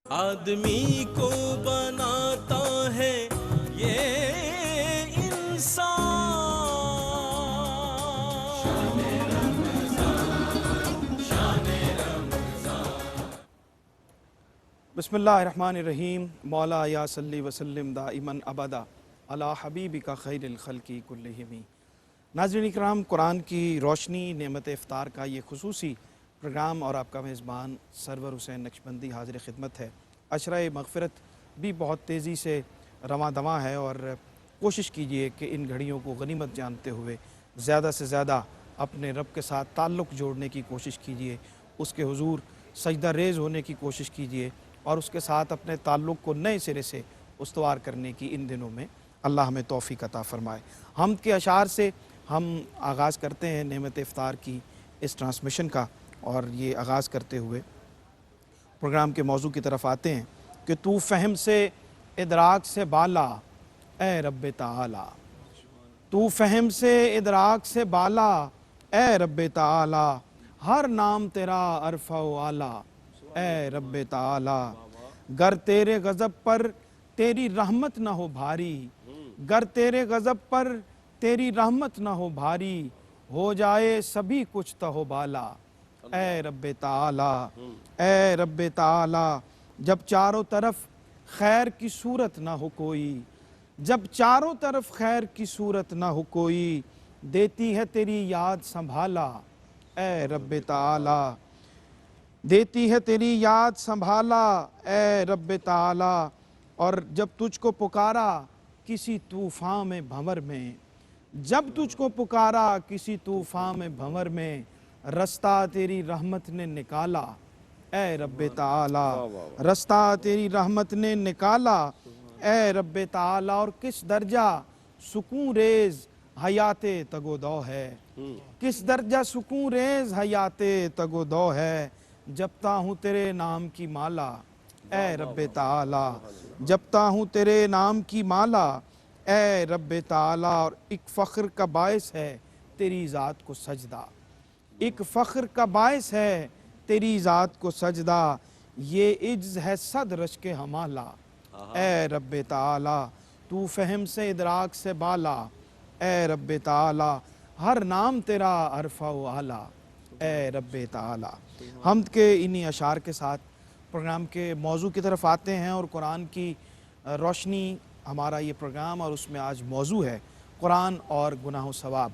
آدمی کو بناتا ہے یہ انسان۔ بسم اللہ الرحمن الرحیم۔ مولا یا صلی وسلم دائماً ابدا علی حبیبک خیر الخلق کلہم۔ ناظرین اکرام، قرآن کی روشنی نعمت افطار کا یہ خصوصی پروگرام اور آپ کا میزبان سرور حسین نقشبندی حاضر خدمت ہے۔ عشرہ مغفرت بھی بہت تیزی سے رواں دواں ہے اور کوشش کیجئے کہ ان گھڑیوں کو غنیمت جانتے ہوئے زیادہ سے زیادہ اپنے رب کے ساتھ تعلق جوڑنے کی کوشش کیجئے، اس کے حضور سجدہ ریز ہونے کی کوشش کیجئے اور اس کے ساتھ اپنے تعلق کو نئے سرے سے استوار کرنے کی ان دنوں میں اللہ ہمیں توفیق عطا فرمائے۔ حمد کے اشعار سے ہم آغاز کرتے ہیں نعمت افطار کی اس ٹرانسمیشن کا، اور یہ آغاز کرتے ہوئے پروگرام کے موضوع کی طرف آتے ہیں کہ تو فہم سے ادراک سے بالا اے رب تعالی، تو فہم سے ادراک سے بالا اے رب تعالی، ہر نام تیرا عرفہ و اعلیٰ اے رب تعالی۔ گر تیرے غضب پر تیری رحمت نہ ہو بھاری، گر تیرے غضب پر تیری رحمت نہ ہو بھاری، ہو جائے سبھی کچھ تہو بالا اے رب تعالی اے رب تعالی۔ جب چاروں طرف خیر کی صورت نہ ہو کوئی، جب چاروں طرف خیر کی صورت نہ ہو کوئی، دیتی ہے تیری یاد سنبھالا اے رب تعالی، دیتی ہے تیری یاد سنبھالا اے رب تعالی۔ اور جب تجھ کو پکارا کسی طوفان میں بھنور میں، جب تجھ کو پکارا کسی طوفان میں بھنور میں، رستہ تیری رحمت نے نکالا اے رب تعالی، رستہ تیری رحمت نے نکالا اے رب تعالی۔ اور کس درجہ سکون ریز حیات تگ و دو ہے، کس درجہ سکون ریز حیات تگ و دو ہے، جپتا ہوں تیرے نام کی مالا اے رب تعالی، جپتا ہوں تیرے نام کی مالا اے رب تعالی۔ اور ایک فخر کا باعث ہے تیری ذات کو سجدہ، ایک فخر کا باعث ہے تیری ذات کو سجدہ، یہ عجز ہے صد رشک ہمالا اے رب تعالی۔ تو فہم سے ادراک سے بالا اے رب تعالی، ہر نام تیرا عرفہ و اعلیٰ اے رب تعالی۔ حمد کے انہی اشعار کے ساتھ پروگرام کے موضوع کی طرف آتے ہیں، اور قرآن کی روشنی ہمارا یہ پروگرام، اور اس میں آج موضوع ہے قرآن اور گناہ و ثواب۔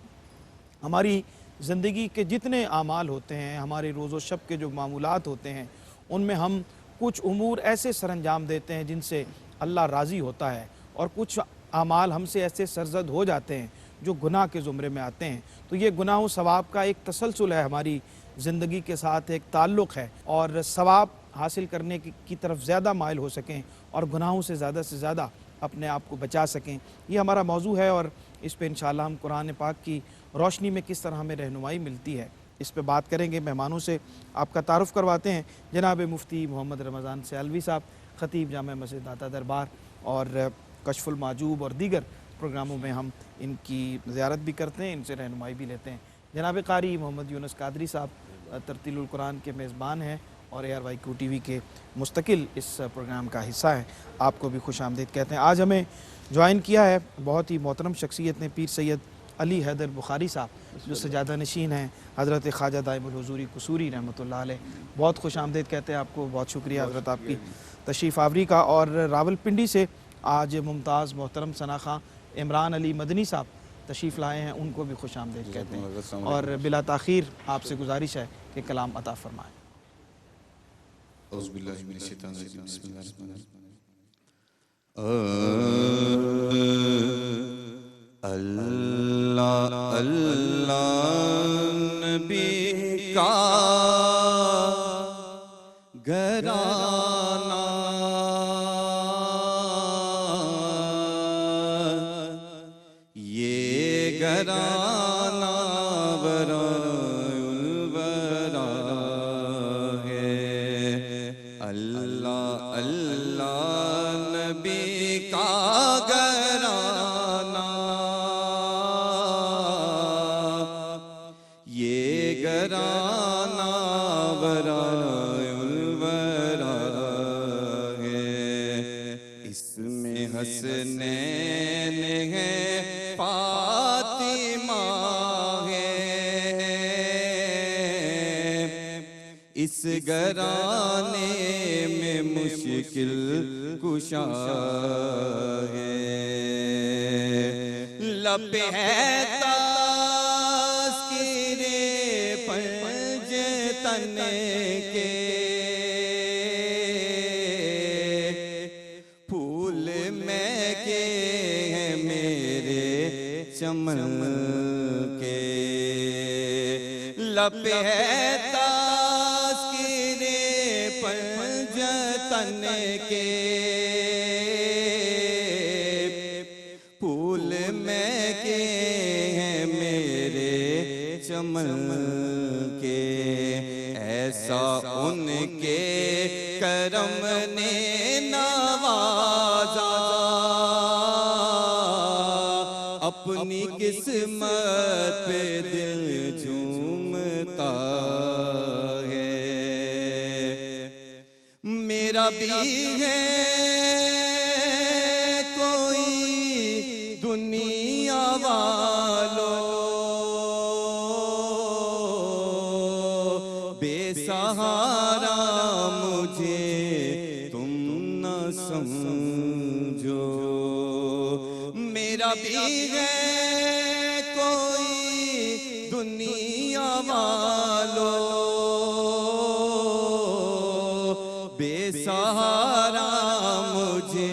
ہماری زندگی کے جتنے اعمال ہوتے ہیں، ہمارے روز و شب کے جو معمولات ہوتے ہیں، ان میں ہم کچھ امور ایسے سر انجام دیتے ہیں جن سے اللہ راضی ہوتا ہے، اور کچھ اعمال ہم سے ایسے سرزد ہو جاتے ہیں جو گناہ کے زمرے میں آتے ہیں۔ تو یہ گناہ و ثواب کا ایک تسلسل ہے، ہماری زندگی کے ساتھ ایک تعلق ہے، اور ثواب حاصل کرنے کی طرف زیادہ مائل ہو سکیں اور گناہوں سے زیادہ اپنے آپ کو بچا سکیں، یہ ہمارا موضوع ہے۔ اور اس پہ انشاءاللہ ہم قرآن پاک کی روشنی میں کس طرح ہمیں رہنمائی ملتی ہے اس پہ بات کریں گے۔ مہمانوں سے آپ کا تعارف کرواتے ہیں، جناب مفتی محمد رمضان سیالوی صاحب، خطیب جامع مسجد داتا دربار، اور کشف المحجوب اور دیگر پروگراموں میں ہم ان کی زیارت بھی کرتے ہیں، ان سے رہنمائی بھی لیتے ہیں۔ جناب قاری محمد یونس قادری صاحب ترتیل القرآن کے میزبان ہیں اور ARYQ TV کے مستقل اس پروگرام کا حصہ ہیں، آپ کو بھی خوش آمدید کہتے ہیں۔ آج ہمیں جوائن کیا ہے بہت ہی محترم شخصیت نے، پیر سید علی حیدر بخاری صاحب، جو سجادہ نشین ہیں حضرت خواجہ دائم الحضوری قصوری رحمۃ اللہ علیہ۔ بہت خوش آمدید کہتے ہیں آپ کو، بہت شکریہ حضرت آپ کی تشریف آوری کا۔ اور راول پنڈی سے آج ممتاز محترم ثنا خاں عمران علی مدنی صاحب تشریف لائے ہیں، ان کو بھی خوش آمدید کہتے ہیں، اور بلا تاخیر آپ سے گزارش ہے کہ کلام عطا فرمائیں۔ اعوذ باللہ من الشیطان الرجیم، بسم اللہ الرحمن الرحیم۔ اللہ اللہ نبی کا گھرانہ، یہ گھرانہ برائے الورا ہے۔ اللہ اللہ نبی کا گھرانہ، یہ گھرانہ برائے الورا حسنین ہے فاطمہ ہے، اس گھرانے میں مشکل کشا ہے، لب ہے تذکیر پنج تن کے، پھول میں کے ہیں میرے چمن کے، لب ہے تذکیر پنج تن کے، پھول میں کے ہیں میرے چمن کے، ایسا ان کے کرم نے نوازا، اپنی قسمت پہ دل جھومتا ہے، میرا بھی ہے کوئی دنیا والو، بے سہارا مجھے تم نہ سمجھو، میرا بھی ہے کوئی دنیا والو، بے سہارا مجھے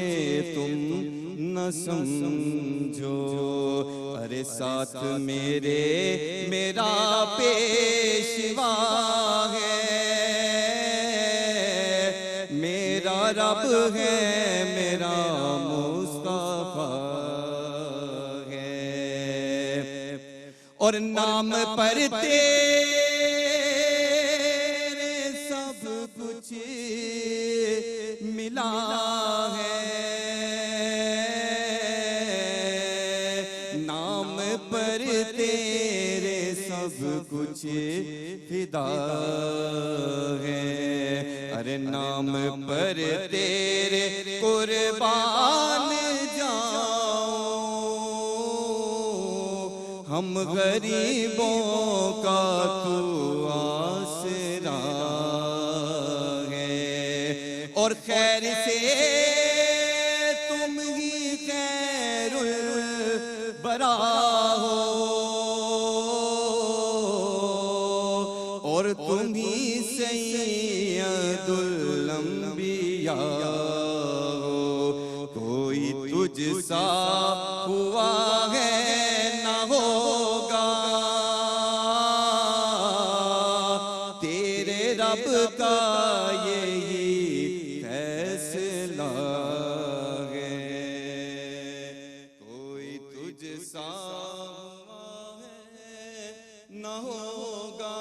تم نہ سمجھو، ارے ساتھ میرا پیشوا ہے، میرا رب ہے، میرا مصطفیٰ ہے، اور نام پر تیرے سب کچھ ملا ہے، نام پر تیرے سب کچھ فدا ہے، ارے نام پر تیرے قربان جاؤں، ہم غریبوں کا تو آسرا ہے، اور خیر سے تم ہی خیر البرا ہو، اور تم ہی سید الانبیاء ہو، کوئی تجھ سا ہوا ہے نہ ہوگا، تیرے رب کا یہی فیصلہ ہے، کوئی تجھ سا ہوا ہے نہ ہوگا۔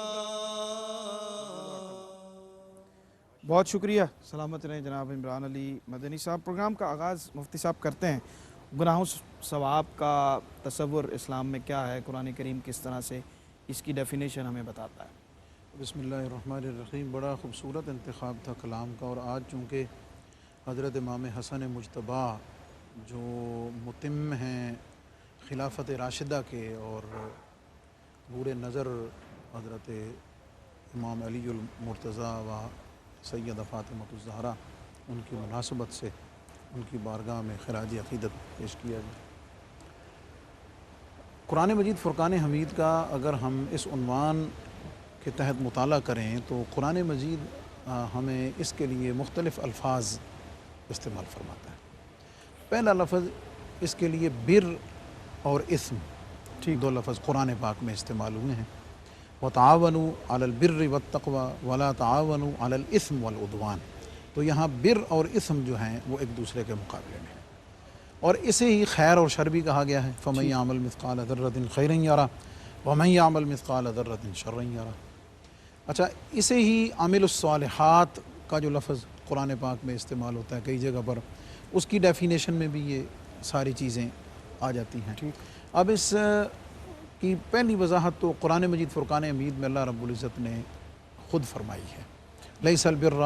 بہت شکریہ، سلامت رہیں جناب عمران علی مدنی صاحب۔ پروگرام کا آغاز مفتی صاحب کرتے ہیں، گناہوں ثواب کا تصور اسلام میں کیا ہے، قرآن کریم کس طرح سے اس کی ڈیفینیشن ہمیں بتاتا ہے۔ بسم اللہ الرحمن الرحیم۔ بڑا خوبصورت انتخاب تھا کلام کا، اور آج چونکہ حضرت امام حسن مجتبی جو متم ہیں خلافت راشدہ کے، اور بور نظر حضرت امام علی المرتضیٰ و سیدہ فاطمہ الزہرا، ان کی مناسبت سے ان کی بارگاہ میں خراج عقیدت پیش کیا گیا۔ قرآن مجید فرقان حمید کا اگر ہم اس عنوان کے تحت مطالعہ کریں تو قرآن مجید ہمیں اس کے لیے مختلف الفاظ استعمال فرماتا ہے۔ پہلا لفظ اس کے لیے بر اور اسم، دو لفظ قرآن پاک میں استعمال ہوئے ہیں۔ وَتَعَاوَنُوا عَلَى الْبِرِّ وَالتَّقْوَى وَلَا تَعَاوَنُوا عَلَى الْإِثْمِ وَالْعُدْوَانِ، تو یہاں بر اور اسم جو ہیں وہ ایک دوسرے کے مقابلے میں ہیں، اور اسے ہی خیر اور شر بھی کہا گیا ہے۔ فَمَن يَعْمَلْ مِثْقَالَ ذَرَّةٍ خَيْرًا يَرَهُ وَمَن يَعْمَلْ مِثْقَالَ ذَرَّةٍ شَرًّا يَرَهُ۔ اچھا، اسے ہی عامل الصالحات کا جو لفظ قرآن پاک میں استعمال ہوتا ہے کئی جگہ پر، اس کی ڈیفینیشن میں بھی یہ ساری چیزیں آ جاتی ہیں۔ اب اس کی پہلی وضاحت تو قرآن مجید فرقان حمید میں اللہ رب العزت نے خود فرمائی ہے۔ لیس البر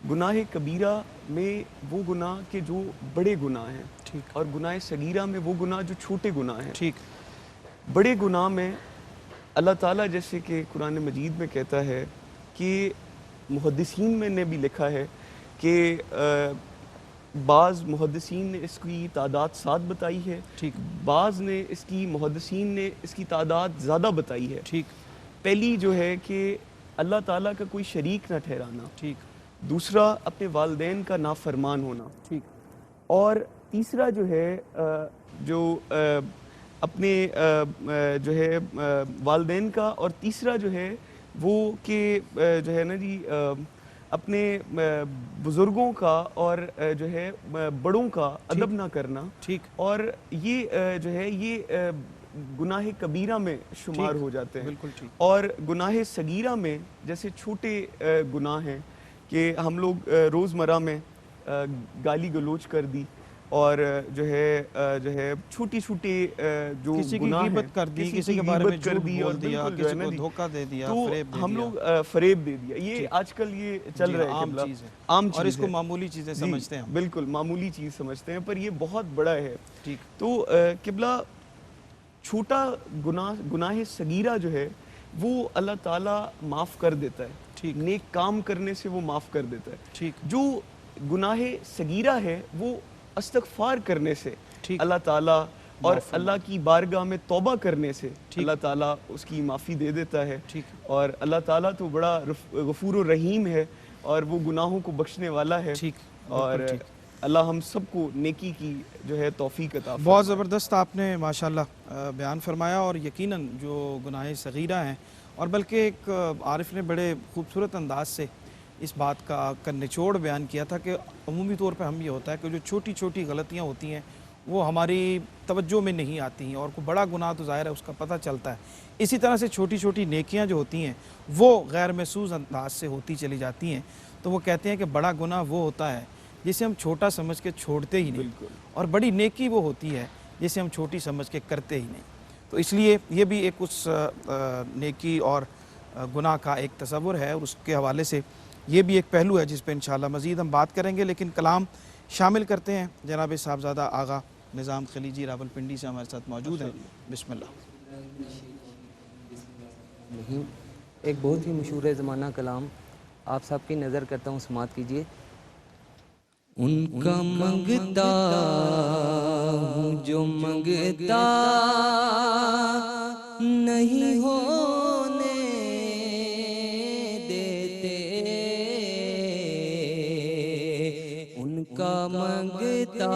گناہ کبیرہ میں وہ گناہ کہ جو بڑے گناہ ہیں، ٹھیک، اور گناہ صغیرہ میں وہ گناہ جو چھوٹے گناہ ہیں۔ ٹھیک، بڑے گناہ میں اللہ تعالیٰ جیسے کہ قرآن مجید میں کہتا ہے کہ محدثین میں نے بھی لکھا ہے کہ بعض محدثین نے اس کی تعداد 7 بتائی ہے، ٹھیک، بعض نے محدثین نے اس کی تعداد زیادہ بتائی ہے۔ ٹھیک، پہلی جو ہے کہ اللہ تعالیٰ کا کوئی شریک نہ ٹھہرانا، ٹھیک، دوسرا اپنے والدین کا نافرمان ہونا، ٹھیک، اور تیسرا جو ہے جو اپنے جو ہے والدین کا، اور تیسرا جو ہے وہ کہ جو ہے نا جی اپنے بزرگوں کا اور جو ہے بڑوں کا ادب نہ کرنا، ٹھیک، اور یہ جو ہے یہ گناہ کبیرہ میں شمار ٹھیک، ہو جاتے ہیں۔ بالکل ٹھیک، اور گناہ صغیرہ میں جیسے چھوٹے گناہ ہیں کہ ہم لوگ روزمرہ میں گالی گلوچ کر دی، اور جو ہے چھوٹی چھوٹی جو کسی کی گناہ ہیں، غیبت کر دی، کسی کی کے بارے میں غیبت کر جھوٹ دی، اور بول دیا، بالکل جو ہے کسی نا کو جی، دھوکہ دے دیا، تو فریب دے ہم دیا، لوگ فریب دے دیا، یہ ٹھیک، آج کل یہ چل جی، رہا ہے عام قبلہ، چیز ہے، عام اور چیز اس کو ہے معمولی چیزیں جی، سمجھتے ہیں ہم، بالکل معمولی چیز سمجھتے ہیں، پر یہ بہت بڑا ہے۔ ٹھیک، تو قبلہ چھوٹا گناہ صغیرہ جو ہے وہ اللہ تعالیٰ معاف کر دیتا ہے، ٹھیک، نیک کام کرنے سے وہ معاف کر دیتا ہے۔ ٹھیک، جو گناہ صغیرہ ہے وہ استغفار کرنے سے ٹھیک، اللہ تعالیٰ اور معاف اللہ کی بارگاہ میں توبہ کرنے سے ٹھیک، اللہ تعالیٰ اس کی معافی دے دیتا ہے۔ ٹھیک، اور اللہ تعالیٰ تو بڑا غفور و رحیم ہے، اور وہ گناہوں کو بخشنے والا ہے، ٹھیک، اور بالکل ٹھیک۔ اللہ ہم سب کو نیکی کی جو ہے توفیق عطا فرمائے۔ بہت زبردست آپ نے ماشاءاللہ بیان فرمایا، اور یقیناً جو گناہ صغیرہ ہیں، اور بلکہ ایک عارف نے بڑے خوبصورت انداز سے اس بات کا نچوڑ بیان کیا تھا کہ عمومی طور پہ ہم یہ ہوتا ہے کہ جو چھوٹی چھوٹی غلطیاں ہوتی ہیں وہ ہماری توجہ میں نہیں آتی ہیں، اور کوئی بڑا گناہ تو ظاہر ہے اس کا پتہ چلتا ہے۔ اسی طرح سے چھوٹی چھوٹی نیکیاں جو ہوتی ہیں وہ غیر محسوس انداز سے ہوتی چلی جاتی ہیں، تو وہ کہتے ہیں کہ بڑا گناہ وہ ہوتا ہے جسے ہم چھوٹا سمجھ کے چھوڑتے ہی نہیں، اور بڑی نیکی وہ ہوتی ہے جسے ہم چھوٹی سمجھ کے کرتے ہی نہیں۔ تو اس لیے یہ بھی ایک اس نیکی اور گناہ کا ایک تصور ہے، اور اس کے حوالے سے یہ بھی ایک پہلو ہے جس پہ انشاءاللہ مزید ہم بات کریں گے، لیکن کلام شامل کرتے ہیں۔ جناب صاحبزادہ آغا نظام خلیجی راولپنڈی سے ہمارے ساتھ موجود ہیں، بسم اللہ۔ ایک بہت ہی مشہور زمانہ کلام آپ صاحب کی نظر کرتا ہوں، سماعت کیجئے۔ ان کا منگتا ہوں جو منگتا نہیں ہونے دیتے، ان کا منگتا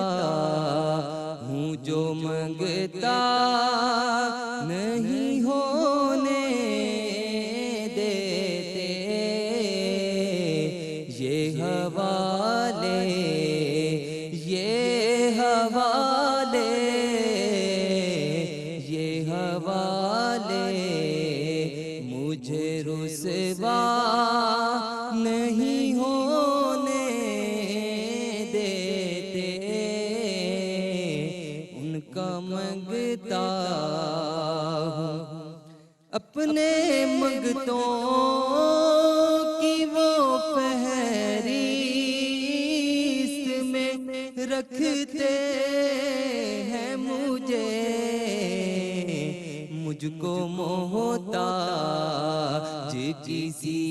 ہوں جو منگتا نہیں ہونے دیتے، یہ حوالے یہ حوالے یہ حوالے مجھے رسوا نہیں ہونے دیتے، ان کا منگتا ہوں اپنے منگتوں کی وہ فہرست میں رکھتے ہیں مجھے، مجھ کو محتاج کسی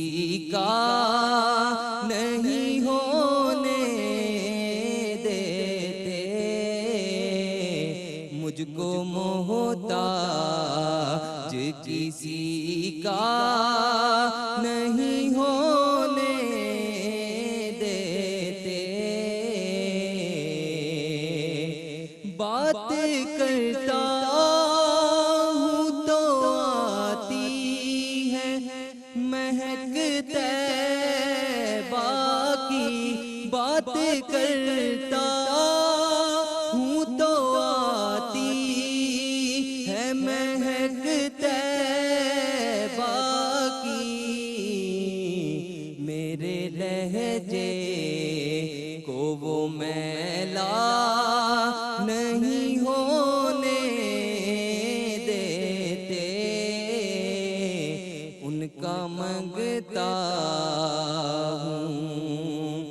کا نہیں ہونے دیتے، مجھ کو محتاج کسی کا نہیں ہونے دیتے، بات کرتا ہوں تو آتی ہے مہک طیبہ کی، بات کرتا ہوں تو آتی ہے مہک طیبہ کی، میرے لہجے کو وہ میلا نہیں ہونے دیتے، ان کا منگتا ہوں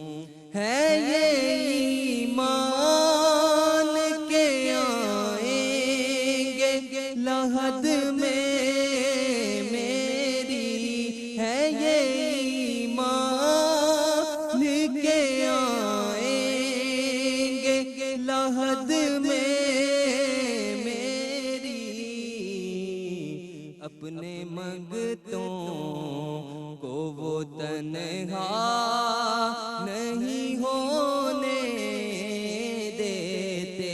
عہد میں میری اپنے منگتوں کو وہ تنہا نہیں ہونے دیتے،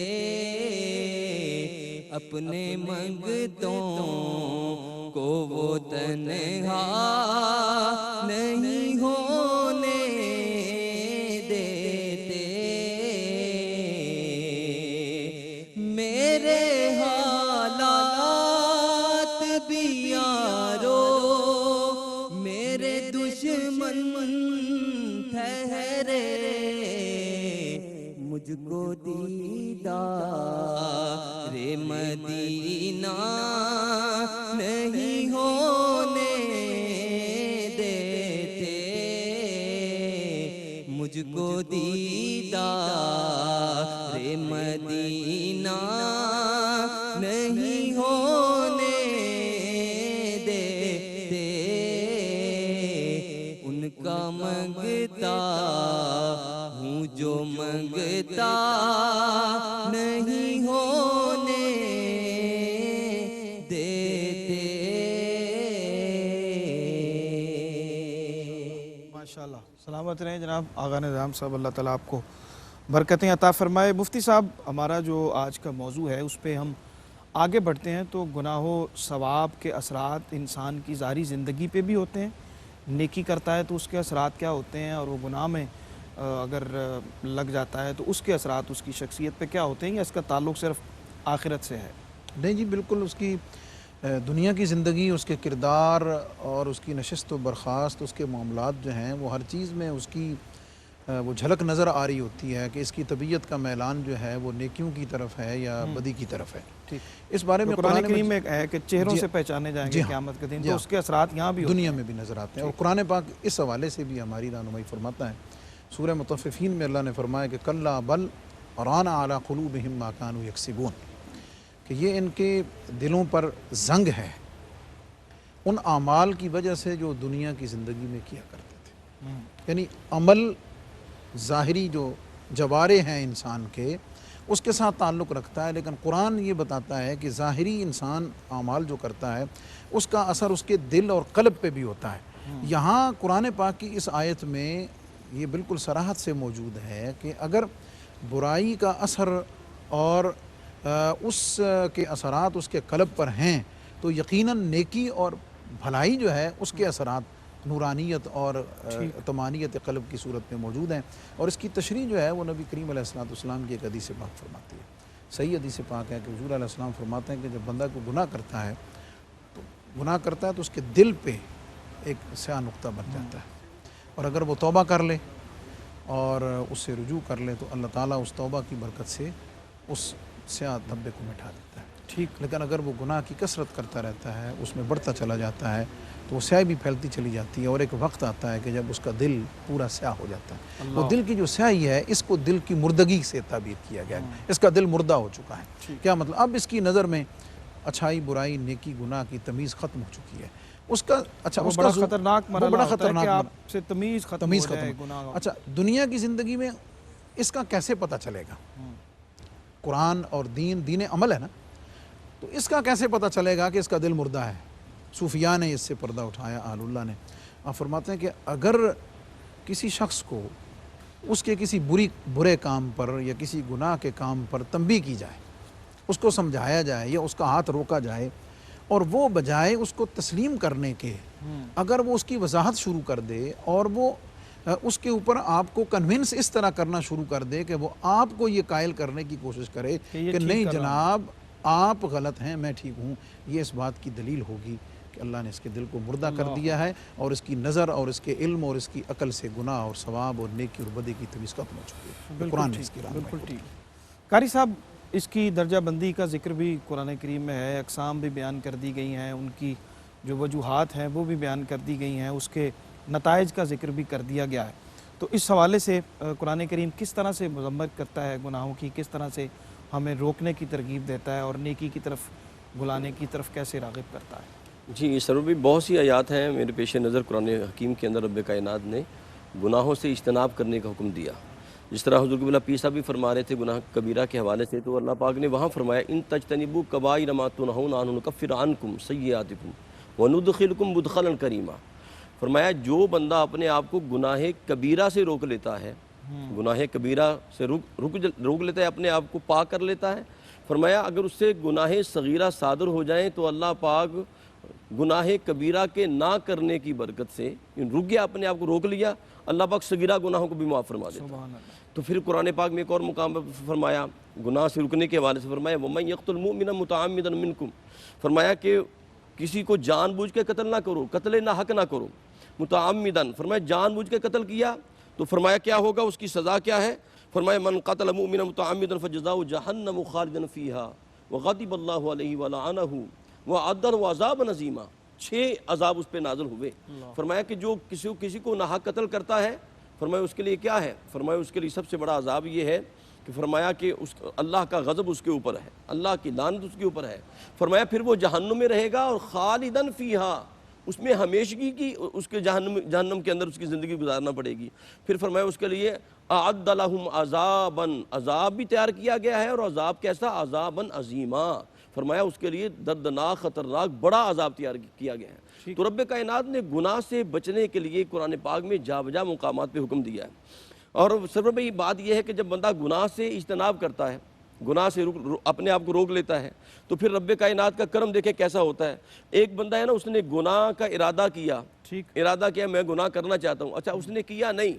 اپنے منگتوں کو وہ تنہا نہیں ہونے دیتے، میرے حالات بھی یارو میرے دشمن ٹھہرے، مجھ کو دیدار مدینہ نہیں ہونے دیتے، مجھ کو دیدار مدینہ نہیں ہونے دیتے، ان کا منگتا ہوں جو منگتا نہیں ہونے دیتے۔ ماشاءاللہ، سلامت رہیں جناب آغا نظام صاحب، اللہ تعالیٰ آپ کو برکتیں عطا فرمائے۔ مفتی صاحب، ہمارا جو آج کا موضوع ہے اس پہ ہم آگے بڑھتے ہیں تو گناہ و ثواب کے اثرات انسان کی ظاہری زندگی پہ بھی ہوتے ہیں، نیکی کرتا ہے تو اس کے اثرات کیا ہوتے ہیں، اور وہ گناہ میں اگر لگ جاتا ہے تو اس کے اثرات اس کی شخصیت پہ کیا ہوتے ہیں، یا اس کا تعلق صرف آخرت سے ہے؟ نہیں جی، بالکل اس کی دنیا کی زندگی، اس کے کردار اور اس کی نشست و برخاست، اس کے معاملات جو ہیں وہ ہر چیز میں اس کی وہ جھلک نظر آ رہی ہوتی ہے کہ اس کی طبیعت کا میلان جو ہے وہ نیکیوں کی طرف ہے یا بدی کی طرف ہے۔ اس بارے میں قرآن کریم میں ہے کہ چہروں سے پہچانے جائیں گے قیامت کے دن، تو اس کے اثرات یہاں بھی دنیا میں بھی نظر آتے ہیں، اور قرآن پاک اس حوالے سے بھی ہماری رہنمائی فرماتا ہے۔ سورہ مطففین میں اللہ نے فرمایا کہ کلا بل ران علی قلوبہم ما کانوا یکسبون، کہ یہ ان کے دلوں پر زنگ ہے ان اعمال کی وجہ سے جو دنیا کی زندگی میں کیا کرتے تھے۔ یعنی عمل ظاہری جو جوارے ہیں انسان کے اس کے ساتھ تعلق رکھتا ہے، لیکن قرآن یہ بتاتا ہے کہ ظاہری انسان اعمال جو کرتا ہے اس کا اثر اس کے دل اور قلب پہ بھی ہوتا ہے۔ یہاں قرآن پاک کی اس آیت میں یہ بالکل صراحت سے موجود ہے کہ اگر برائی کا اثر اور اس کے اثرات اس کے قلب پر ہیں تو یقیناً نیکی اور بھلائی جو ہے اس کے اثرات نورانیت اور طمانیت قلب کی صورت میں موجود ہیں، اور اس کی تشریح جو ہے وہ نبی کریم علیہ السلام کی ایک حدیث پاک فرماتی ہے۔ صحیح حدیث پاک ہے کہ حضور علیہ السلام فرماتے ہیں کہ جب بندہ کو گناہ کرتا ہے تو اس کے دل پہ ایک سیاہ نقطہ بن جاتا ہے، اور اگر وہ توبہ کر لے اور اس سے رجوع کر لے تو اللہ تعالیٰ اس توبہ کی برکت سے اس سیاہ دھبے کو مٹھا دیتا ہے۔ لیکن اگر وہ گناہ کی کثرت کرتا رہتا ہے، اس میں بڑھتا چلا جاتا ہے، تو وہ سیاہی بھی پھیلتی چلی جاتی ہے، اور ایک وقت آتا ہے کہ جب اس کا دل پورا سیاہ ہو جاتا ہے۔ وہ دل کی جو سیاہی ہے اس کو دل کی مردگی سے تعبیر کیا گیا ہے، اس کا دل مردہ ہو چکا ہے۔ کیا مطلب؟ اب اس کی نظر میں اچھائی برائی نیکی گناہ کی تمیز ختم ہو چکی ہے۔ اس کا بڑا خطرناک مرحلہ ہوتا ہے کہ آپ سے تمیز ختم ہو جائے گناہ۔ اچھا، دنیا کی زندگی میں اس کا کیسے پتہ چلے گا؟ قرآن اور دین عمل ہے نا، تو اس کا کیسے پتہ چلے گا کہ اس کا دل مردہ ہے؟ صوفیاء نے اس سے پردہ اٹھایا، اہل اللہ نے۔ آپ فرماتے ہیں کہ اگر کسی شخص کو اس کے کسی برے کام پر یا کسی گناہ کے کام پر تنبیہ کی جائے، اس کو سمجھایا جائے یا اس کا ہاتھ روکا جائے، اور وہ بجائے اس کو تسلیم کرنے کے اگر وہ اس کی وضاحت شروع کر دے اور وہ اس کے اوپر آپ کو کنونس اس طرح کرنا شروع کر دے کہ وہ آپ کو یہ قائل کرنے کی کوشش کرے کہ نہیں جناب آپ غلط ہیں، میں ٹھیک ہوں، یہ اس بات کی دلیل ہوگی کہ اللہ نے اس کے دل کو مردہ کر دیا ہے، اور اس کی نظر اور اس کے علم اور اس کی عقل سے گناہ اور ثواب اور نیکی اور بدی کی تمیز ختم ہو چکی ہے۔ قرآن نے اس کی بالکل ٹھیک۔ قاری صاحب، اس کی درجہ بندی کا ذکر بھی قرآن کریم میں ہے، اقسام بھی بیان کر دی گئی ہیں، ان کی جو وجوہات ہیں وہ بھی بیان کر دی گئی ہیں، اس کے نتائج کا ذکر بھی کر دیا گیا ہے۔ تو اس حوالے سے قرآن کریم کس طرح سے مذمت کرتا ہے گناہوں کی، کس طرح سے ہمیں روکنے کی ترغیب دیتا ہے اور نیکی کی طرف بلانے کی طرف کیسے راغب کرتا ہے؟ جی، اس طرح بھی بہت سی آیات ہیں میرے پیش نظر قرآن حکیم کے اندر رب کائنات نے گناہوں سے اجتناب کرنے کا حکم دیا۔ جس طرح حضور قبلہ پیر صاحب بھی فرما رہے تھے گناہ کبیرہ کے حوالے سے، تو اللہ پاک نے وہاں فرمایا ان تجتنبوا کبائر ما تنہون عنہ نکفر عنکم سیئاتکم وندخلکم مدخلا کریما۔ فرمایا جو بندہ اپنے آپ کو گناہ کبیرہ سے روک لیتا ہے، گناہ کبیرہ سے روک لیتا ہے، اپنے آپ کو پاک کر لیتا ہے، فرمایا اگر اس سے گناہ صغیرہ صادر ہو جائیں تو اللہ پاک گناہ کبیرہ کے نہ کرنے کی برکت سے رک گیا، اپنے آپ کو روک لیا، اللہ پاک صغیرہ گناہوں کو بھی معاف فرما دیتا ہے۔ تو پھر قرآن پاک میں ایک اور مقام پر فرمایا گناہ سے رکنے کے حوالے سے، فرمایا وَمَن يَقْتُلْ مُؤْمِنًا مُتَعَمِّدًا مِنْكُمْ، فرمایا کہ کسی کو جان بوجھ کے قتل نہ کرو، قتل نہ حق نہ کرو، متعمدن، فرمایا جان بوجھ کے قتل کیا تو فرمایا کیا ہوگا، اس کی سزا کیا ہے، فرمایا من قتل مؤمنا متعمدا فجزاؤہ جہنم خالدا فیہا وغضب اللہ علیہ ولعنہ وأعد له عذابا عظیما، 6 عذاب اس پہ نازل ہوئے۔ فرمایا کہ جو کسی کو ناحق قتل کرتا ہے، فرمایا اس کے لیے کیا ہے، فرمایا اس کے لیے سب سے بڑا عذاب یہ ہے کہ فرمایا کہ اللہ کا غضب اس کے اوپر ہے، اللہ کی لعنت اس کے اوپر ہے، فرمایا پھر وہ جہنم میں رہے گا اور خالداً فیہا، اس میں ہمیشگی کی اس کے جہنم کے اندر اس کی زندگی گزارنا پڑے گی۔ پھر فرمایا اس کے لیے اعد لہم عذابا، عذاب بھی تیار کیا گیا ہے، اور عذاب کیسا، عذابا عظیما، فرمایا اس کے لیے دردناک خطرناک بڑا عذاب تیار کیا گیا ہے۔ تو رب کائنات نے گناہ سے بچنے کے لیے قرآن پاک میں جا بجا مقامات پہ حکم دیا ہے، اور سر بھئی بات یہ ہے کہ جب بندہ گناہ سے اجتناب کرتا ہے، گناہ سے اپنے آپ کو روک لیتا ہے، تو پھر رب کائنات کا کرم دیکھے کیسا ہوتا ہے۔ ایک بندہ ہے نا، اس نے گناہ کا ارادہ کیا، ارادہ کیا میں گناہ کرنا چاہتا ہوں، اچھا اس نے کیا نہیں،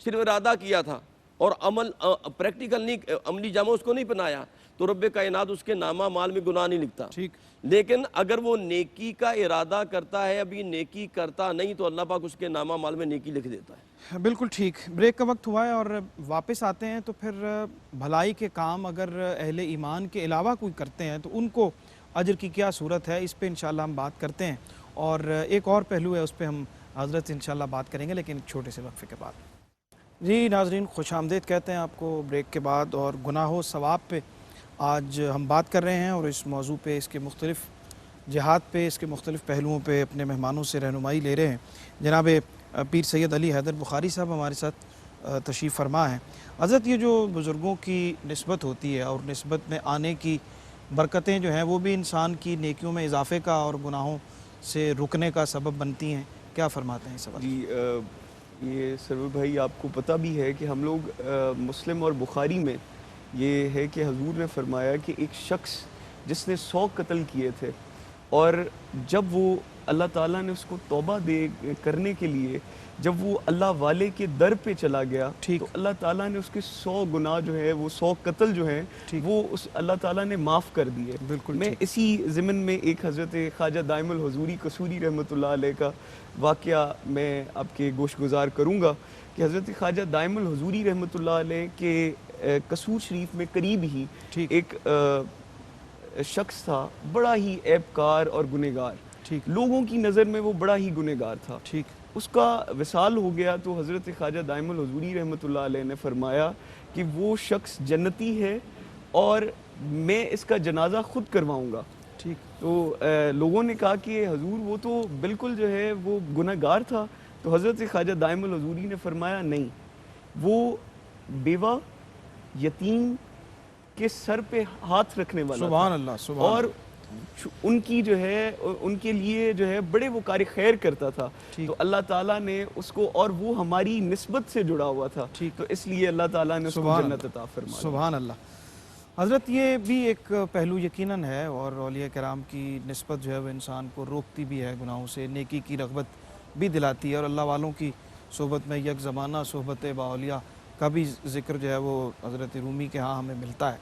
صرف ارادہ کیا تھا اور عمل پریکٹیکل نہیں، عملی جامہ اس کو نہیں پہنایا، تو رب کائنات اس کے نامہ مال میں گناہ نہیں لکھتا۔ لیکن اگر وہ نیکی کا ارادہ کرتا ہے، ابھی نیکی کرتا نہیں، تو اللہ پاک اس کے نامہ مال میں نیکی لکھ دیتا ہے۔ بالکل ٹھیک، بریک کا وقت ہوا ہے اور واپس آتے ہیں تو پھر بھلائی کے کام اگر اہل ایمان کے علاوہ کوئی کرتے ہیں تو ان کو اجر کی کیا صورت ہے، اس پہ انشاءاللہ ہم بات کرتے ہیں، اور ایک اور پہلو ہے اس پہ ہم حضرت انشاءاللہ بات کریں گے، لیکن ایک چھوٹے سے وقفے کے بعد۔ جی ناظرین، خوش آمدید کہتے ہیں آپ کو بریک کے بعد، اور گناہ و ثواب پہ آج ہم بات کر رہے ہیں، اور اس موضوع پہ، اس کے مختلف جہات پہ، اس کے مختلف پہلوؤں پہ اپنے مہمانوں سے رہنمائی لے رہے ہیں۔ جناب پیر سید علی حیدر بخاری صاحب ہمارے ساتھ تشریف فرما ہے۔ حضرت یہ جو بزرگوں کی نسبت ہوتی ہے اور نسبت میں آنے کی برکتیں جو ہیں، وہ بھی انسان کی نیکیوں میں اضافے کا اور گناہوں سے رکنے کا سبب بنتی ہیں، کیا فرماتے ہیں اس سبب؟ جی یہ سرور بھائی آپ کو پتہ بھی ہے کہ ہم لوگ مسلم اور بخاری میں یہ ہے کہ حضور نے فرمایا کہ ایک شخص جس نے 100 قتل کیے تھے، اور جب وہ اللہ تعالیٰ نے اس کو توبہ کرنے کے لیے جب وہ اللہ والے کے در پہ چلا گیا، تو اللہ تعالیٰ نے اس کے 100 گناہ جو ہے، وہ 100 قتل جو ہیں، وہ اس اللہ تعالیٰ نے معاف کر دیے۔ میں اسی ضمن میں ایک حضرت خواجہ دائم الحضوری قصوری رحمۃ اللہ علیہ کا واقعہ میں آپ کے گوش گزار کروں گا کہ حضرت خواجہ دائم الحضوری رحمۃ اللہ علیہ کے قصور شریف میں قریب ہی ایک شخص تھا، بڑا ہی عیب کار اور گنہگار، لوگوں کی نظر میں وہ بڑا ہی گنہگار تھا۔ اس کا وصال ہو گیا تو حضرت خواجہ دائم الحضوری رحمۃ اللہ علیہ نے فرمایا کہ وہ شخص جنتی ہے اور میں اس کا جنازہ خود کرواؤں گا۔ تو لوگوں نے کہا کہ حضور وہ تو بالکل جو ہے وہ گنہگار تھا، تو حضرت خواجہ دائم الحضوری نے فرمایا نہیں، وہ بیوہ یتیم کے سر پہ ہاتھ رکھنے والا سبحان اللہ، اور ان کی جو ہے ان کے لیے جو ہے بڑے وہ کار خیر کرتا تھا، تو اللہ تعالیٰ نے اس کو، اور وہ ہماری نسبت سے جڑا ہوا تھا، تو اس لیے اللہ تعالیٰ نے اس کو جنت عطا فرمایا۔ سبحان اللہ۔ حضرت یہ بھی ایک پہلو یقیناً ہے، اور اولیاء کرام کی نسبت جو ہے وہ انسان کو روکتی بھی ہے گناہوں سے، نیکی کی رغبت بھی دلاتی ہے، اور اللہ والوں کی صحبت میں یک زمانہ صحبت باولیاء کا بھی ذکر جو ہے وہ حضرت رومی کے ہاں ہمیں ملتا ہے۔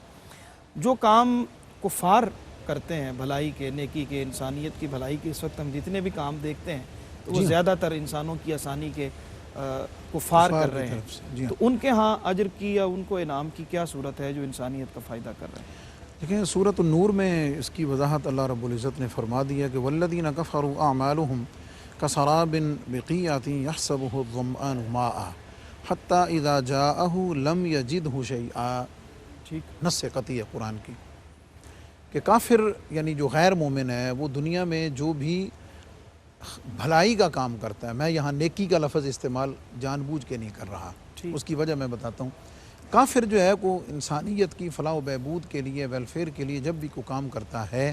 جو کام کفار کرتے ہیں بھلائی کے، نیکی کے، انسانیت کی بھلائی کے، اس وقت ہم جتنے بھی کام دیکھتے ہیں تو وہ زیادہ تر انسانوں کی آسانی کے کفار کر رہے ہیں، تو ان کے ہاں اجر کی یا ان کو انعام کی کیا صورت ہے جو انسانیت کا فائدہ کر رہے ہیں؟ دیکھیں سورۃ النور میں اس کی وضاحت اللہ رب العزت نے فرما دیا کہ والذین کفروا اعمالهم کسراب بقیعۃ یحسبہ الظمآن ماء حتی اذا جاءہ لم یجدہ شیئا۔ نص قطعی ہے قرآن کی کہ کافر یعنی جو غیر مومن ہے، وہ دنیا میں جو بھی بھلائی کا کام کرتا ہے، میں یہاں نیکی کا لفظ استعمال جان بوجھ کے نہیں کر رہا، اس کی وجہ میں بتاتا ہوں، کافر جو ہے وہ انسانیت کی فلاح و بہبود کے لیے، ویلفیئر کے لیے جب بھی کوئی کام کرتا ہے،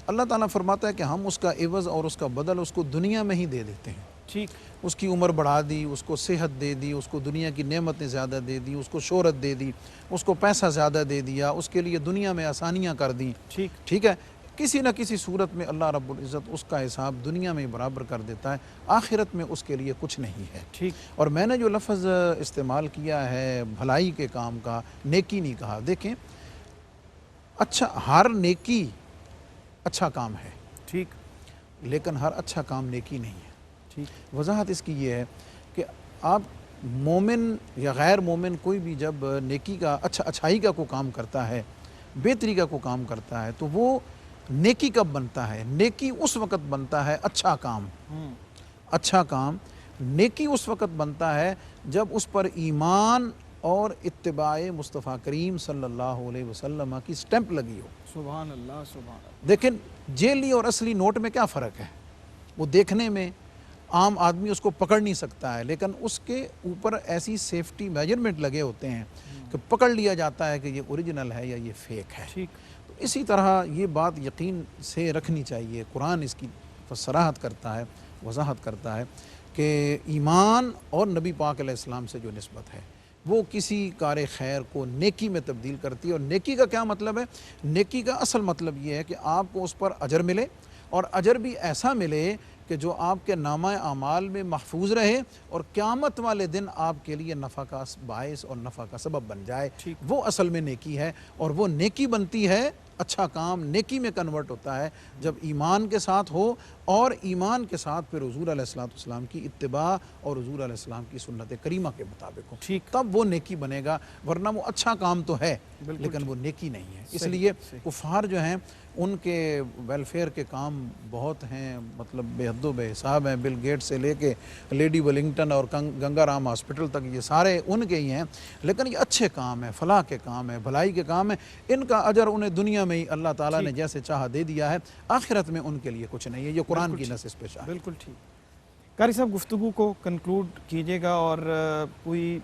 اللہ تعالیٰ فرماتا ہے کہ ہم اس کا عوض اور اس کا بدل اس کو دنیا میں ہی دے دیتے ہیں۔ ٹھیک، اس کی عمر بڑھا دی، اس کو صحت دے دی، اس کو دنیا کی نعمتیں زیادہ دے دی، اس کو شہرت دے دی، اس کو پیسہ زیادہ دے دیا، اس کے لیے دنیا میں آسانیاں کر دیں۔ ٹھیک ہے، کسی نہ کسی صورت میں اللہ رب العزت اس کا حساب دنیا میں برابر کر دیتا ہے، آخرت میں اس کے لیے کچھ نہیں ہے۔ ٹھیک، اور میں نے جو لفظ استعمال کیا ہے بھلائی کے کام کا، نیکی نہیں کہا۔ دیکھیں، اچھا، ہر نیکی اچھا کام ہے، ٹھیک، لیکن ہر اچھا کام نیکی نہیں ہے۔ ٹھیک، وضاحت اس کی یہ ہے کہ آپ مومن یا غیر مومن کوئی بھی جب نیکی کا اچھائی کا کوئی کام کرتا ہے، بہتری کا کوئی کام کرتا ہے، تو وہ نیکی کب بنتا ہے؟ نیکی اس وقت بنتا ہے، اچھا کام نیکی اس وقت بنتا ہے جب اس پر ایمان اور اتباع مصطفیٰ کریم صلی اللہ علیہ وسلم کی سٹیمپ لگی ہو۔ سبحان اللہ، سبحان اللہ۔ دیکھیں، جیلی اور اصلی نوٹ میں کیا فرق ہے؟ وہ دیکھنے میں عام آدمی اس کو پکڑ نہیں سکتا ہے، لیکن اس کے اوپر ایسی سیفٹی میجرمنٹ لگے ہوتے ہیں کہ پکڑ لیا جاتا ہے کہ یہ اوریجنل ہے یا یہ فیک ہے۔ ٹھیک، تو اسی طرح یہ بات یقین سے رکھنی چاہیے۔ قرآن اس کی صراحت کرتا ہے، وضاحت کرتا ہے کہ ایمان اور نبی پاک علیہ السلام سے جو نسبت ہے وہ کسی کار خیر کو نیکی میں تبدیل کرتی ہے۔ اور نیکی کا کیا مطلب ہے؟ نیکی کا اصل مطلب یہ ہے کہ آپ کو اس پر اجر ملے، اور اجر بھی ایسا ملے کہ جو آپ کے نامہ اعمال میں محفوظ رہے اور قیامت والے دن آپ کے لیے نفع کا باعث اور نفع کا سبب بن جائے۔ وہ اصل میں نیکی ہے، اور وہ نیکی بنتی ہے، اچھا کام نیکی میں کنورٹ ہوتا ہے جب ایمان کے ساتھ ہو، اور ایمان کے ساتھ پھر حضور علیہ السلام کی اتباع اور حضور علیہ السلام کی سنت کریمہ کے مطابق ہو، تب وہ نیکی بنے گا۔ ورنہ وہ اچھا کام تو ہے لیکن وہ نیکی نہیں ہے۔ اس لیے کفار جو ہیں ان کے ویلفیئر کے کام بہت ہیں، مطلب بے حد و بے حساب ہیں۔ بل گیٹ سے لے کے لیڈی ولنگٹن اور گنگا رام ہاسپٹل تک یہ سارے ان کے ہی ہیں، لیکن یہ اچھے کام ہیں، فلاح کے کام ہیں، بھلائی کے کام ہیں۔ ان کا اجر انہیں دنیا میں ہی اللہ تعالیٰ نے جیسے چاہا دے دیا ہے، آخرت میں ان کے لیے کچھ نہیں ہے۔ یہ قرآن کی نص اس پہ شاہد ہے۔ بالکل ٹھیک۔ قاری صاحب، گفتگو کو کنکلوڈ کیجیے گا، اور کوئی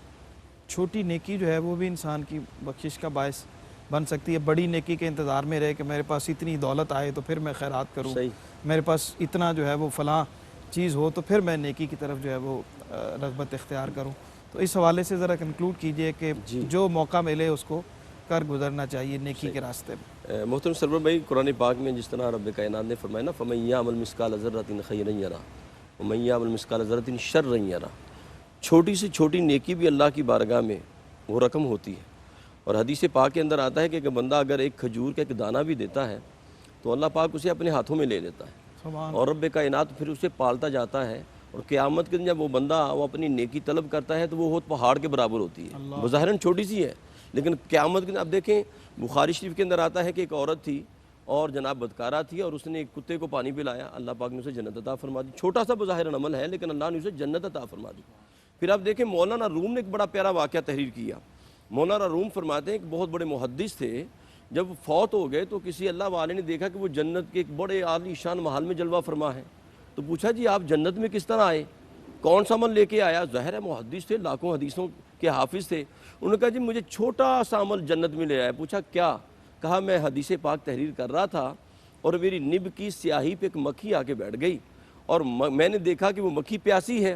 چھوٹی نیکی جو ہے وہ بھی انسان کی بخشش کا باعث بن سکتی ہے۔ بڑی نیکی کے انتظار میں رہے کہ میرے پاس اتنی دولت آئے تو پھر میں خیرات کروں، میرے پاس اتنا جو ہے وہ فلاں چیز ہو تو پھر میں نیکی کی طرف جو ہے وہ رغبت اختیار کروں۔ تو اس حوالے سے ذرا کنکلوڈ کیجئے کہ جو موقع ملے اس کو کر گزرنا چاہیے نیکی کے راستے میں۔ محترم سرور بھائی، قرآن پاک میں جس طرح رب کائنات نے فرمایا نا، فَمَن يَعْمَلْ مِثْقَالَ ذَرَّةٍ خَيْرًا يَرَهُ وَمَن يَعْمَلْ مِثْقَالَ ذَرَّةٍ شَرًّا يَرَهُ۔ چھوٹی سے چھوٹی نیکی بھی اللہ کی بارگاہ میں وہ رقم ہوتی ہے، اور حدیث پاک کے اندر آتا ہے کہ بندہ اگر ایک کھجور کا ایک دانہ بھی دیتا ہے تو اللہ پاک اسے اپنے ہاتھوں میں لے لیتا ہے، اور رب کائنات پھر اسے پالتا جاتا ہے، اور قیامت کے دن جب وہ بندہ وہ اپنی نیکی طلب کرتا ہے تو وہ ہوت پہاڑ کے برابر ہوتی ہے۔ بظاہراً چھوٹی سی ہے، لیکن قیامت کے دن اب دیکھیں بخاری شریف کے اندر آتا ہے کہ ایک عورت تھی اور جناب بدکارہ تھی، اور اس نے ایک کتے کو پانی پلایا، اللہ پاک نے اسے جنت عطا فرما دی۔ چھوٹا سا بظاہراً عمل ہے لیکن اللہ نے اسے جنت عطا فرما دی۔ پھر آپ دیکھیں مولانا روم نے ایک بڑا پیارا واقعہ تحریر کیا۔ مولانا روم فرماتے ہیں کہ بہت بڑے محدث تھے، جب فوت ہو گئے تو کسی اللہ والے نے دیکھا کہ وہ جنت کے ایک بڑے عالی شان محل میں جلوہ فرما ہے، تو پوچھا جی آپ جنت میں کس طرح آئے، کون سا عمل لے کے آیا؟ ظاہر ہے محدث تھے، لاکھوں حدیثوں کے حافظ تھے۔ انہوں نے کہا جی مجھے چھوٹا سا عمل جنت میں لے آیا۔ پوچھا کیا؟ کہا میں حدیث پاک تحریر کر رہا تھا اور میری نب کی سیاہی پہ ایک مکھی آ کے بیٹھ گئی، اور میں نے دیکھا کہ وہ مکھی پیاسی ہے،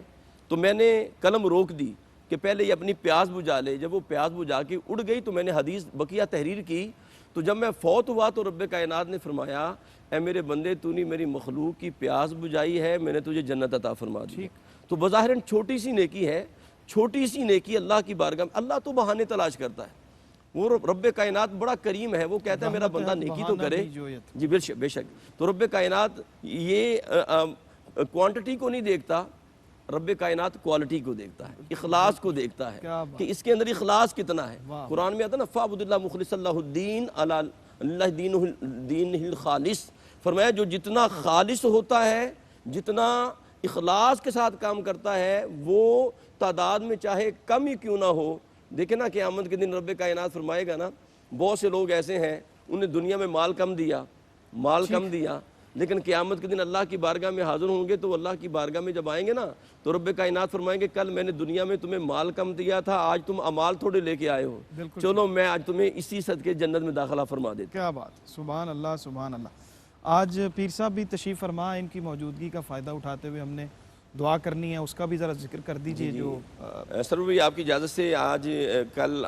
تو میں نے قلم روک دی کہ پہلے یہ اپنی پیاس بجھا لے۔ جب وہ پیاس بجھا کے اڑ گئی تو میں نے حدیث بقیہ تحریر کی، تو جب میں فوت ہوا تو رب کائنات نے فرمایا اے میرے بندے تو نے میری مخلوق کی پیاس بجھائی ہے، میں نے تجھے جنت عطا فرما دی۔ تو بظاہراً چھوٹی سی نیکی ہے، چھوٹی سی نیکی اللہ کی بارگاہ میں، اللہ تو بہانے تلاش کرتا ہے، وہ رب کائنات بڑا کریم ہے، وہ کہتا ہے میرا بندہ نیکی تو کرے۔ جی بے شک۔ تو رب کائنات یہ کوانٹٹی کو نہیں دیکھتا، رب کائنات کوالٹی کو دیکھتا ہے، اخلاص کو دیکھتا ہے کہ اس کے اندر اخلاص کتنا ہے۔ قرآن میں آتا ہے نا فَعْبُدِ اللَّهَ مُخْلِصًا لَهُ الدِّينَ عَلَى دِينِهِ الْخَالِص، فرمایا جو جتنا خالص ہوتا ہے، جتنا اخلاص کے ساتھ کام کرتا ہے، وہ تعداد میں چاہے کم ہی کیوں نہ ہو۔ دیکھیں نا قیامت کے دن رب کائنات فرمائے گا نا، بہت سے لوگ ایسے ہیں انہیں دنیا میں مال کم دیا، لیکن قیامت کے دن اللہ کی بارگاہ میں حاضر ہوں گے تو اللہ کی بارگاہ میں جب آئیں گے نا تو رب کائنات فرمائیں گے کل میں نے دنیا میں تمہیں مال کم دیا تھا، آج تم اعمال تھوڑے لے کے آئے ہو، چلو میں آج تمہیں اسی صدقے جنت میں داخلہ فرما دیتا کیا بات، سبحان اللہ سبحان اللہ۔ آج پیر صاحب بھی تشریف فرما، ان کی موجودگی کا فائدہ اٹھاتے ہوئے ہم نے دعا کرنی ہے، اس کا بھی ذرا ذکر کر دیجئے۔ جو سرور بھائی آپ کی اجازت سے آج کل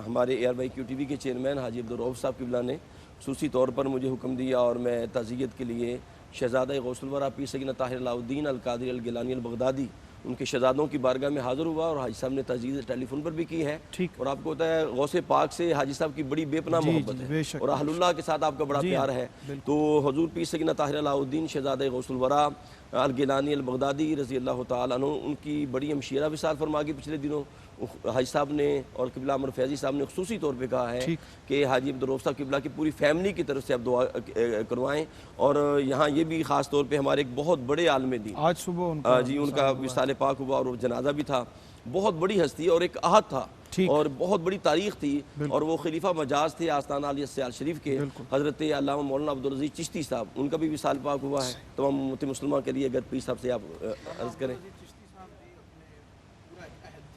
ہمارے ARYQ-TV کے چیئرمین حاجی عبدالرؤف صاحب قبلہ نے خصوصی طور پر مجھے حکم دیا اور میں تعزیت کے لیے شہزادہ غوث الورا پیر سیدنا طاہر علاء الدین القادری الگیلانی البغدادی ان کے شہزادوں کی بارگاہ میں حاضر ہوا اور حاجی صاحب نے تعزیت ٹیلی فون پر بھی کی ہے، اور آپ کو ہوتا ہے غوث پاک سے حاجی صاحب کی بڑی بے پناہ محبت ہے اور اہل اللہ کے ساتھ آپ کا بڑا پیار ہے، تو حضور پیر سیدنا طاہر علاء الدین شہزادہ غوث الورا الگیلانی البغدادی رضی اللہ تعالیٰ عنہ ان کی بڑی ہمشیرہ وصال فرما گئی پچھلے دنوں۔ حاجی صاحب نے اور قبلہ عمر فیضی صاحب نے خصوصی طور پہ کہا ہے کہ حاجی عبدالرؤف صاحب قبلہ کی پوری فیملی کی طرف سے آپ دعا کروائیں، اور یہاں یہ بھی خاص طور پہ ہمارے ایک بہت بڑے عالم دین آج صبح ان کا وصال پاک ہوا اور جنازہ بھی تھا، بہت بڑی ہستی اور ایک عہد تھا اور بہت بڑی تاریخ تھی، اور وہ خلیفہ مجاز تھے آستانہ علی سیال شریف کے حضرت علامہ مولانا عبدالعزیز چشتی صاحب، ان کا بھی وصال پاک ہوا ہے۔ تمام امت مسلمہ کے لیے اگر پیر صاحب سے آپ عرض کریں۔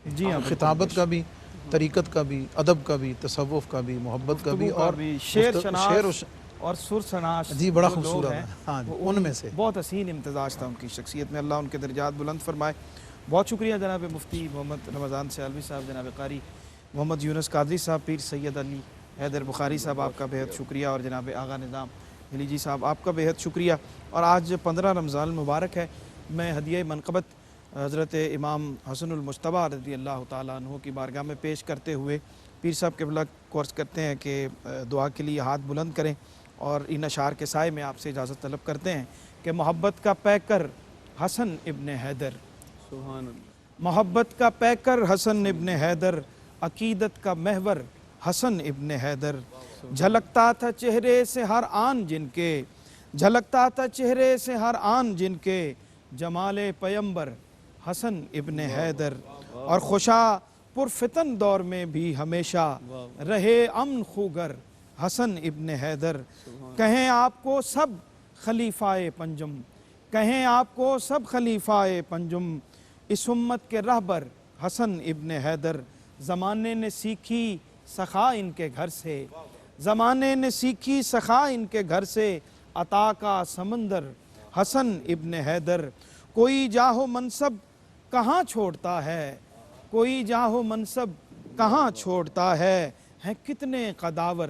جی ہاں، خطابت کا بھی، طریقت کا بھی، ادب کا بھی، تصوف کا بھی، محبت کا بھی، اور شعر شناس اور سر شناس جی بڑا خوبصورت ہے، ہاں ان میں سے بہت حسین امتزاج تھا ان کی شخصیت میں، اللہ ان کے درجات بلند فرمائے۔ بہت شکریہ جناب مفتی محمد رمضان سیالوی صاحب، جناب قاری محمد یونس قادری صاحب، پیر سید علی حیدر بخاری صاحب آپ کا بہت شکریہ، اور جناب آغا نظام ہلیجی صاحب آپ کا بہت شکریہ۔ اور آج 15 رمضان المبارک ہے، میں ہدیہ منقبت حضرت امام حسن المجتبیٰ رضی اللہ تعالیٰ عنہ کی بارگاہ میں پیش کرتے ہوئے پیر صاحب قبلہ کو عرض کرتے ہیں کہ دعا کے لیے ہاتھ بلند کریں، اور ان اشعار کے سائے میں آپ سے اجازت طلب کرتے ہیں کہ محبت کا پیکر حسن ابن حیدر، سبحان اللہ، محبت کا پیکر حسن ابن حیدر، عقیدت کا محور حسن ابن حیدر، جھلکتا تھا چہرے سے ہر آن جن کے، جھلکتا تھا چہرے سے ہر آن جن کے، جمال پیمبر حسن ابن حیدر، اور خوشا پرفتن دور میں بھی ہمیشہ رہے امن خوگر حسن ابن حیدر۔ کہیں آپ کو سب خلیفہ پنجم، کہیں آپ کو سب خلیفہ پنجم، اس امت کے رہبر حسن ابن حیدر، زمانے نے سیکھی سخا ان کے گھر سے، زمانے نے سیکھی سخا ان کے گھر سے، عطا کا سمندر حسن ابن حیدر۔ کوئی جاہ و منصب کہاں چھوڑتا ہے، کوئی جاہ و منصب کہاں چھوڑتا ہے، ہیں کتنے قداور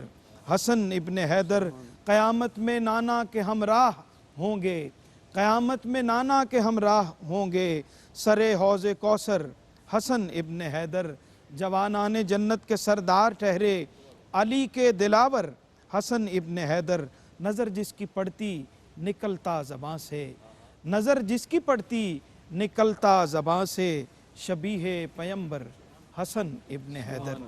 حسن ابن حیدر۔ قیامت میں نانا کے ہمراہ ہوں گے، قیامت میں نانا کے ہمراہ ہوں گے، سرے حوض کوثر حسن ابن حیدر۔ جوانان جنت کے سردار ٹھہرے علی کے دلاور حسن ابن حیدر۔ نظر جس کی پڑتی نکلتا زباں سے، نظر جس کی پڑتی نکلتا زباں سے، شبیہ پیمبر حسن ابن حیدر۔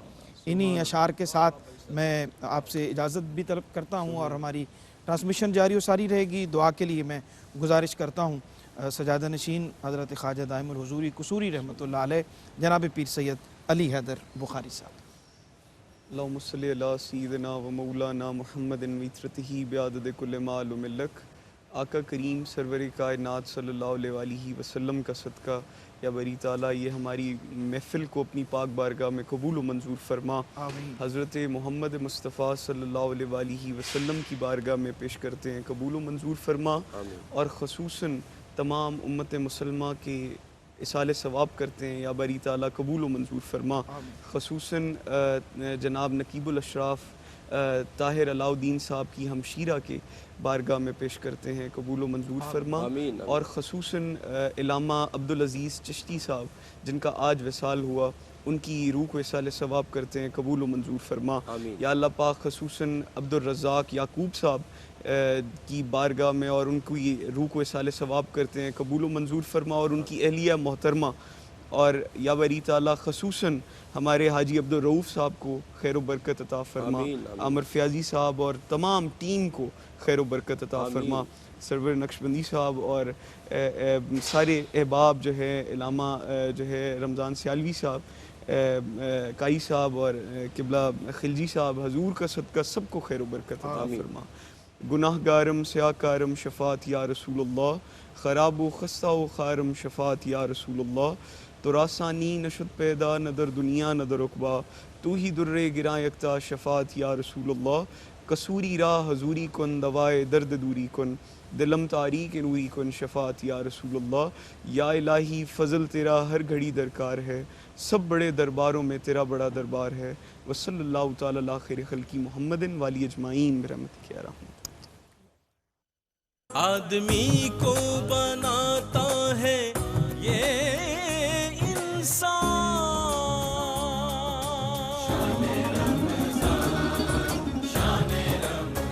انہی اشعار کے ساتھ میں آپ سے اجازت بھی طلب کرتا ہوں، اور ہماری ٹرانسمیشن جاری و ساری رہے گی۔ دعا کے لیے میں گزارش کرتا ہوں سجادہ نشین حضرت خواجہ دائم الحضوری قصوری رحمۃ اللہ علیہ جناب پیر سید علی حیدر بخاری صاحب۔ اللہم صلی علی سیدنا و مولانا محمد وطرتہ بعدد کل ما علم لک۔ آقا کریم سرور کائنات صلی اللہ علیہ وآلہ وسلم کا صدقہ یا بری تعالیٰ یہ ہماری محفل کو اپنی پاک بارگاہ میں قبول و منظور فرما۔ حضرت محمد مصطفیٰ صلی اللہ علیہ وآلہ وسلم کی بارگاہ میں پیش کرتے ہیں، قبول و منظور فرما، اور خصوصاً تمام امت مسلمہ کے اصال ثواب کرتے ہیں، یا بری تعالیٰ قبول و منظور فرما۔ خصوصاً جناب نقیب الاشراف طاہر علاء الدین صاحب کی ہمشیرہ کے بارگاہ میں پیش کرتے ہیں، قبول و منظور فرما، اور خصوصاً علامہ عبدالعزیز چشتی صاحب جن کا آج وصال ہوا، ان کی روح کو اصال ثواب کرتے ہیں، قبول و منظور فرما۔ یا اللہ پاک خصوصاً عبدالرزاق یعقوب صاحب کی بارگاہ میں اور ان کی روح کو اصال ثواب کرتے ہیں، قبول و منظور فرما، اور ان کی اہلیہ محترمہ، اور یا بری تعالیٰ خصوصاً ہمارے حاجی عبدالرؤف صاحب کو خیر و برکت عطا فرما، عامر فیاضی صاحب اور تمام ٹیم کو خیر و برکت عطا فرما، سرور نقشبندی صاحب اور سارے احباب جو ہے، علامہ جو ہے رمضان سیالوی صاحب، قاری صاحب اور قبلہ خلجی صاحب، حضور کا صدقہ سب کو خیر و برکت عطا فرما۔ گناہ گارم سیاہ کارم شفاعت یا رسول اللہ، خراب و خستہ و خارم شفاعت یا رسول اللہ، تو راسانی نشد پیدا نہ در دنیا نہ در عقبہ، تو ہی در گراں یکتا شفاعت یا رسول اللہ، قصوری راہ حضوری کن دوائے درد دوری کن، دلم تاریک نوری کن شفاعت یا رسول اللہ، یا الہی فضل تیرا ہر گھڑی درکار ہے، سب بڑے درباروں میں تیرا بڑا دربار ہے، وصلی اللہ تعالی علی خیر خلقی محمد والی اجمعین برحمتک یا رحمت۔ آدمی کو بناتا